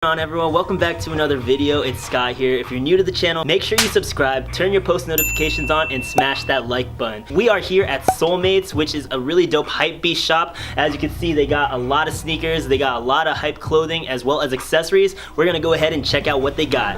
On everyone, welcome back to another video. It's Sky here. If you're new to the channel, make sure you subscribe, turn your post notifications on, and smash that like button. We are here at SOLEMATES, which is a really dope Hypebeast shop. As you can see, they got a lot of sneakers, they got a lot of hype clothing as well as accessories. We're gonna go ahead and check out what they got.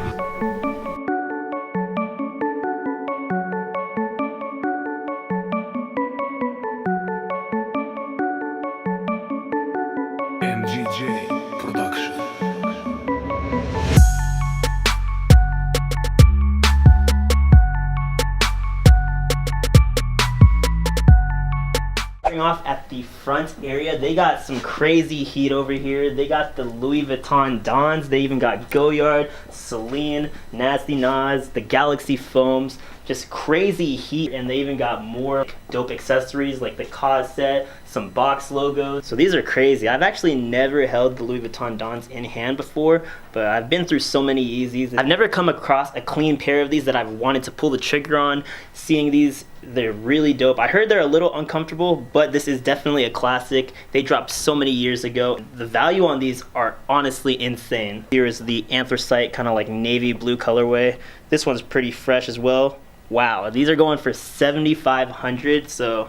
Off at the front area, they got some crazy heat over here. They got the Louis Vuitton Dons, they even got Goyard, Celine, Nasty Nas, the Galaxy Foams, just crazy heat. And they even got more dope accessories like the cause set, some box logos. So these are crazy. I've actually never held the Louis Vuitton Dons in hand before, but I've been through so many Yeezys. I've never come across a clean pair of these that I've wanted to pull the trigger on. Seeing these, they're really dope. I heard they're a little uncomfortable, but this is definitely a classic. They dropped so many years ago. The value on these are honestly insane. Here is the anthracite, kind of like navy blue colorway. This one's pretty fresh as well. Wow, these are going for $7,500, so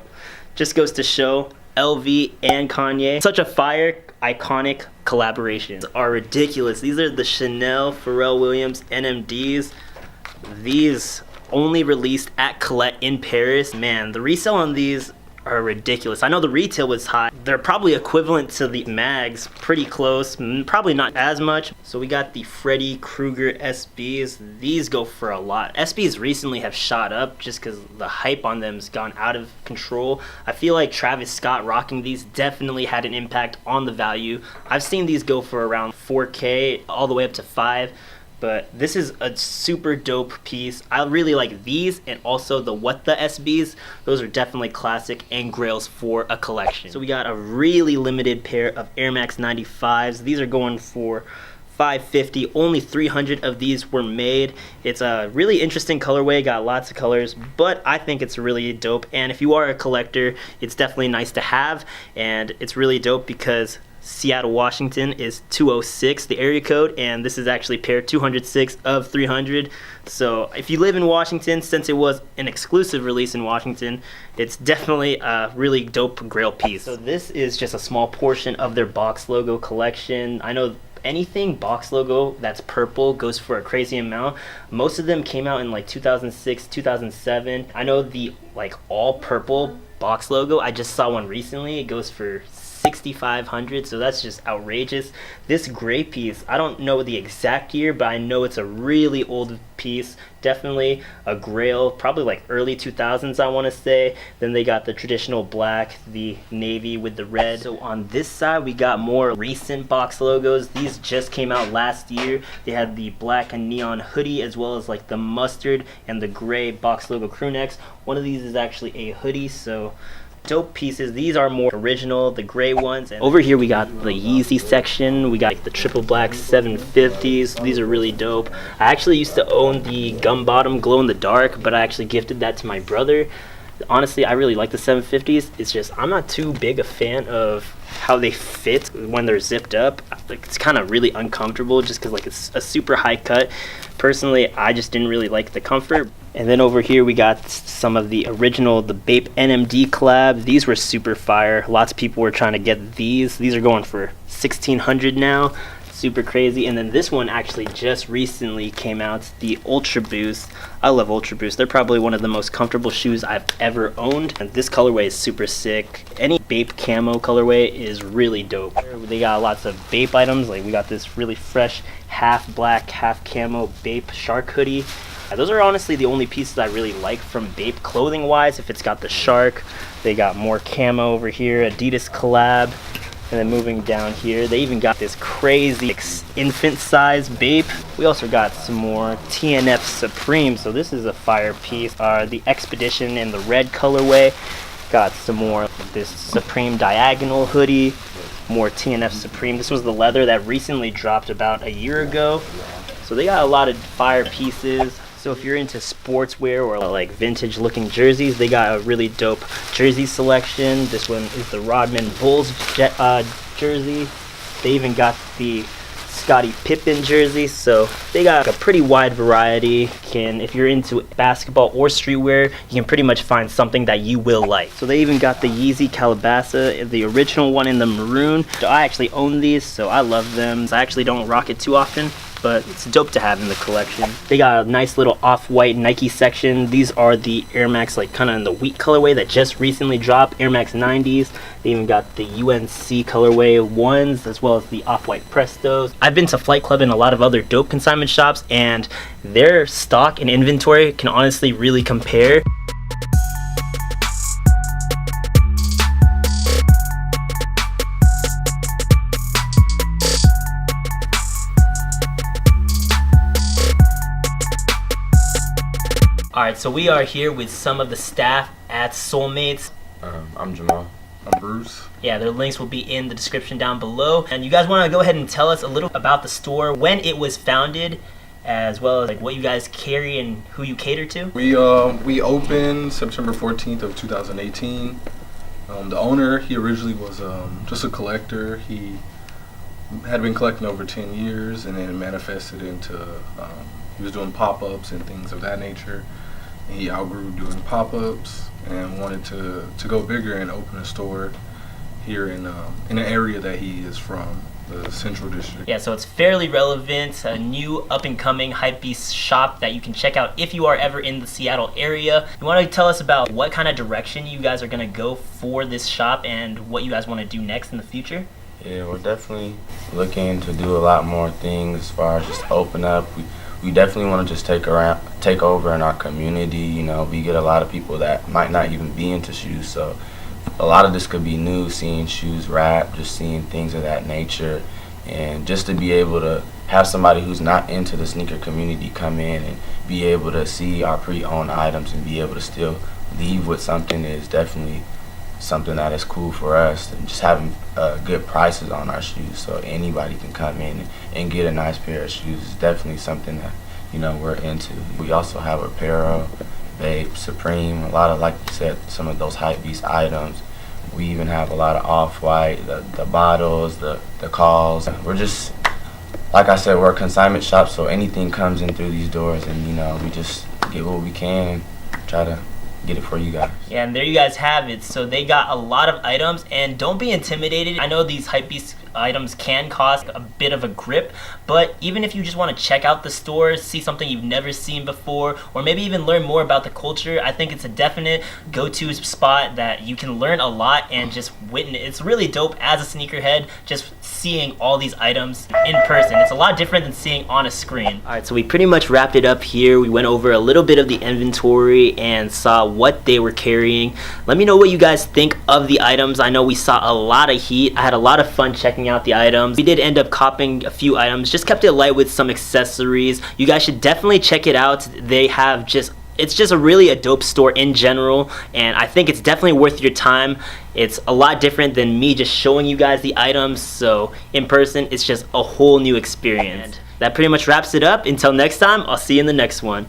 just goes to show LV and Kanye, such a fire iconic collaboration. These are ridiculous. These are the Chanel Pharrell Williams NMDs. These only released at Colette in Paris. Man, the resale on these are ridiculous. I know the retail was high. They're probably equivalent to the mags, pretty close, probably not as much. So we got the Freddy Krueger SBs. These go for a lot. SBs recently have shot up just because the hype on them has gone out of control. I feel like Travis Scott rocking these definitely had an impact on the value. I've seen these go for around 4K all the way up to 5. But this is a super dope piece. I really like these, and also the What the SBs. Those are definitely classic and grails for a collection. So we got a really limited pair of Air Max 95s. These are going for $550. Only 300 of these were made. It's a really interesting colorway, got lots of colors, but I think it's really dope. And if you are a collector, it's definitely nice to have. And it's really dope because Seattle, Washington is 206, the area code, and this is actually pair 206 of 300. So if you live in Washington, since it was an exclusive release in Washington, it's definitely a really dope grail piece. So this is just a small portion of their box logo collection. I know anything box logo that's purple goes for a crazy amount. Most of them came out in like 2006, 2007. I know the like all purple box logo, I just saw one recently. It goes for $6,500, so that's just outrageous. This gray piece, I don't know the exact year, but I know it's a really old piece. Definitely a grail, probably like early 2000s, I want to say. Then they got the traditional black, the navy with the red. So on this side, we got more recent box logos. These just came out last year. They had the black and neon hoodie, as well as like the mustard and the gray box logo crew necks. One of these is actually a hoodie, so dope pieces. These are more original, the gray ones. And over here we got the Yeezy section. We got like the triple black 750s. These are really dope. I actually used to own the gum bottom glow in the dark, but I actually gifted that to my brother. Honestly, I really like the 750s. It's just I'm not too big a fan of how they fit when they're zipped up. Like, it's kind of really uncomfortable just because like it's a super high cut. Personally, I just didn't really like the comfort. And then over here we got some of the original, the Bape NMD collab. These were super fire. Lots of people were trying to get these. These are going for $1,600 now. Super crazy. And then this one actually just recently came out, the Ultra Boost. I love Ultra Boost. They're probably one of the most comfortable shoes I've ever owned. And this colorway is super sick. Any Bape camo colorway is really dope. They got lots of Bape items. Like we got this really fresh half black, half camo Bape shark hoodie. Those are honestly the only pieces I really like from Bape clothing wise. If it's got the shark, they got more camo over here, Adidas collab. And then moving down here, they even got this crazy infant size Bape. We also got some more TNF Supreme. So this is a fire piece. The Expedition in the red colorway. Got some more of this Supreme diagonal hoodie. More TNF Supreme. This was the leather that recently dropped about a year ago. So they got a lot of fire pieces. So if you're into sportswear or like vintage looking jerseys, they got a really dope jersey selection. This one is the Rodman Bulls jersey. They even got the Scottie Pippen jersey. So they got a pretty wide variety. If you're into basketball or streetwear, you can pretty much find something that you will like. So they even got the Yeezy Calabasa, the original one in the maroon. I actually own these, so I love them. I actually don't rock it too often, but it's dope to have in the collection. They got a nice little off-white Nike section. These are the Air Max, like kind of in the wheat colorway that just recently dropped, Air Max 90s. They even got the UNC colorway ones, as well as the off-white Prestos. I've been to Flight Club and a lot of other dope consignment shops, and their stock and inventory can honestly really compare. Alright, so we are here with some of the staff at SOLEMATES. I'm Jamaal. I'm Bruce. Yeah, their links will be in the description down below. And you guys want to go ahead and tell us a little about the store, when it was founded, as well as like what you guys carry and who you cater to? We opened September 14th of 2018. The owner, he originally was just a collector. He had been collecting over 10 years, and then it manifested into he was doing pop-ups and things of that nature. And he outgrew doing pop-ups and wanted to go bigger and open a store here in an area that he is from, the Central District. Yeah, so it's fairly relevant, a new up-and-coming Hypebeast shop that you can check out if you are ever in the Seattle area. You want to tell us about what kind of direction you guys are going to go for this shop and what you guys want to do next in the future? Yeah, we're definitely looking to do a lot more things as far as just open up. We definitely want to just take over in our community. You know, we get a lot of people that might not even be into shoes, so a lot of this could be new, seeing shoes wrap, just seeing things of that nature, and just to be able to have somebody who's not into the sneaker community come in and be able to see our pre-owned items and be able to still leave with something is definitely something that is cool for us. And just having good prices on our shoes so anybody can come in and get a nice pair of shoes is definitely something that, you know, we're into. We also have apparel, Babe, Supreme, a lot of, like you said, some of those Hypebeast items. We even have a lot of off-white, the bottles, the calls. We're just, like I said, we're a consignment shop, so anything comes in through these doors, and, you know, we just get what we can and try to get it for you guys. Yeah, and there you guys have it. So they got a lot of items, and don't be intimidated. I know these Hypebeast items can cost a bit of a grip, but even if you just want to check out the store, see something you've never seen before, or maybe even learn more about the culture, I think it's a definite go-to spot that you can learn a lot and just witness. It's really dope as a sneakerhead just seeing all these items in person. It's a lot different than seeing on a screen. Alright, so we pretty much wrapped it up here. We went over a little bit of the inventory and saw what they were carrying. Let me know what you guys think of the items. I know we saw a lot of heat. I had a lot of fun checking out the items. We did end up copping a few items, just kept it light with some accessories. You guys should definitely check it out. They have it's just a dope store in general, and I think it's definitely worth your time. It's a lot different than me just showing you guys the items, so in person it's just a whole new experience. That pretty much wraps it up. Until next time, I'll see you in the next one.